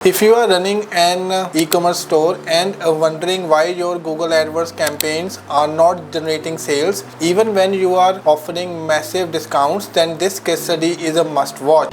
If you are running an e-commerce store and wondering why your Google AdWords campaigns are not generating sales even when you are offering massive discounts, then this case study is a must watch.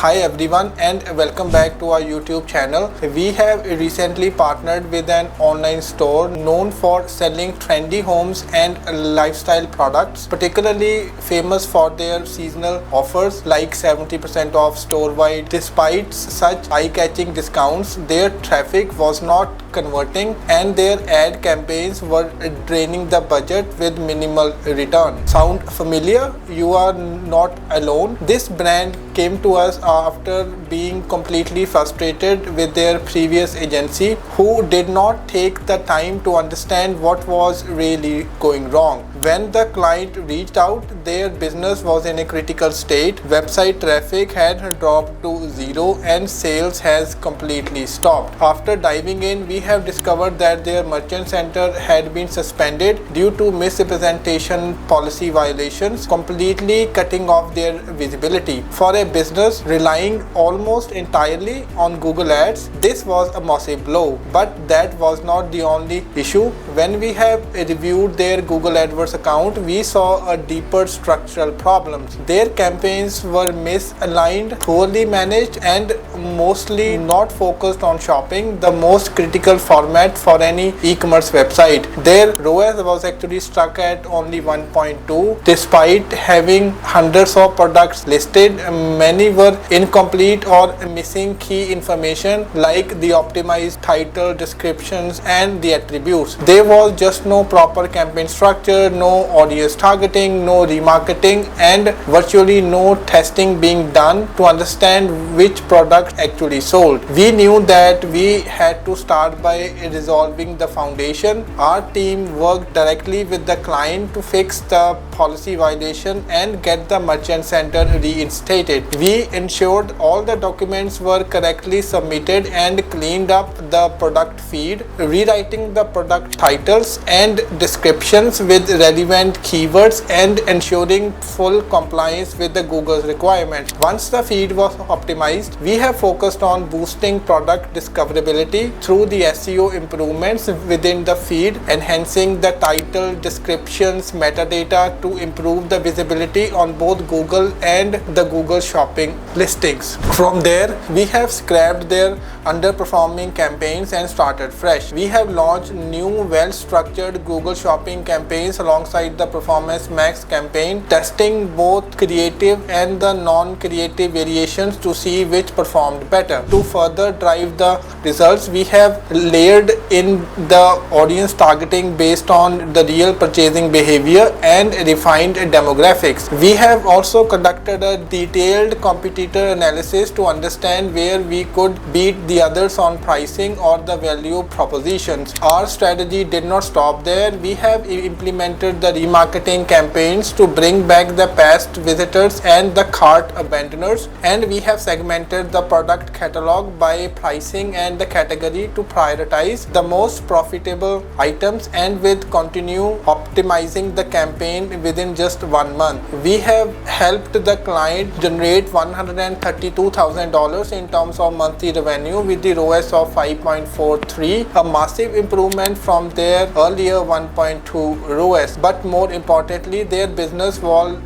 Hi everyone and welcome back to our YouTube channel. We have recently partnered with an online store known for selling trendy homes and lifestyle products, particularly famous for their seasonal offers like 70% off store-wide. Despite such eye-catching discounts, their traffic was not converting and their ad campaigns were draining the budget with minimal return. Sound familiar? You are not alone. This brand came to us after being completely frustrated with their previous agency, who did not take the time to understand what was really going wrong. When the client reached out, their business was in a critical state. Website traffic had dropped to zero and sales has completely stopped. After diving in, we have discovered that their merchant center had been suspended due to misrepresentation policy violations, completely cutting off their visibility. For a business relying almost entirely on Google Ads, this was a massive blow. But that was not the only issue. When we have reviewed their Google AdWords account, we saw a deeper structural problems. Their campaigns were misaligned, poorly managed, and mostly not focused on shopping, the most critical format for any e-commerce website. Their ROAS was actually stuck at only 1.2. Despite having hundreds of products listed, many were incomplete or missing key information like the optimized title, descriptions, and the attributes. There was just no proper campaign structure, no audience targeting, no remarketing, and virtually no testing being done to understand which product actually sold. We knew that we had to start by resolving the foundation. Our team worked directly with the client to fix the policy violation and get the merchant center reinstated. We ensured all the documents were correctly submitted and cleaned up the product feed, rewriting the product titles and descriptions with relevant keywords and ensuring full compliance with the Google's requirements. Once the feed was optimized, we have focused on boosting product discoverability through the SEO improvements within the feed, enhancing the title, descriptions, metadata to improve the visibility on both Google and the Google Shopping listings. From there, we have scrapped their underperforming campaigns and started fresh. We have launched new well-structured Google Shopping campaigns alongside the Performance Max campaign, testing both creative and the non-creative variations to see which performed better. To further drive the results, we have layered in the audience targeting based on the real purchasing behavior and refined demographics. We have also conducted a detailed competitor analysis to understand where we could beat the others on pricing or the value propositions. Our strategy did not stop there. We have implemented the remarketing campaigns to bring back the past visitors and the cart abandoners, and we have segmented the product catalog by pricing and the category to prioritize the most profitable items, and with continue optimizing the campaign within just 1 month. We have helped the client generate $132,000 in terms of monthly revenue with the ROAS of 5.43, a massive improvement from their earlier 1.2 ROAS. But more importantly, their business was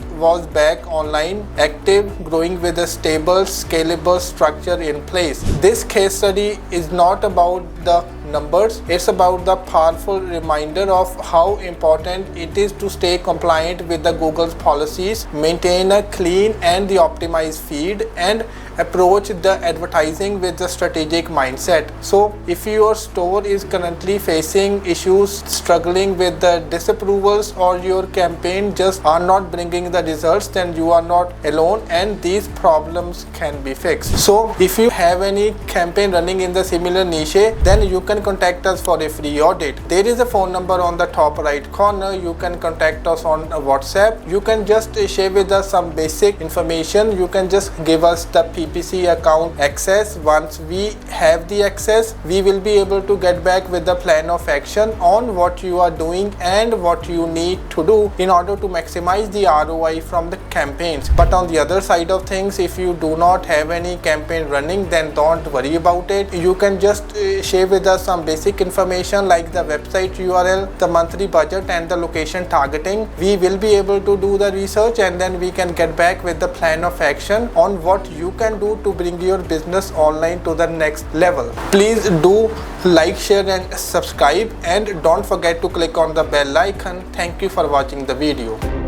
back online, active, growing with a stable, scalable structure in place. This case study is not about the numbers, it's about the powerful reminder of how important it is to stay compliant with the Google's policies, maintain a clean and the optimized feed, and approach the advertising with a strategic mindset. So if your store is currently facing issues, struggling with the disapprovals, or your campaign just are not bringing the results, then you are not alone and these problems can be fixed. So if you have any campaign running in the similar niche, then you can contact us for a free audit. There is a phone number on the top right corner. You can contact us on WhatsApp. You can just share with us some basic information. You can just give us the PPC account access. Once we have the access, we will be able to get back with the plan of action on what you are doing and what you need to do in order to maximize the ROI from the campaigns. But on the other side of things, if you do not have any campaign running, then don't worry about it. You can just share with us some basic information like the website URL, the monthly budget and the location targeting. We will be able to do the research and then we can get back with the plan of action on what you can do to bring your business online to the next level. Please do like, share and subscribe, and don't forget to click on the bell icon. Thank you for watching the video.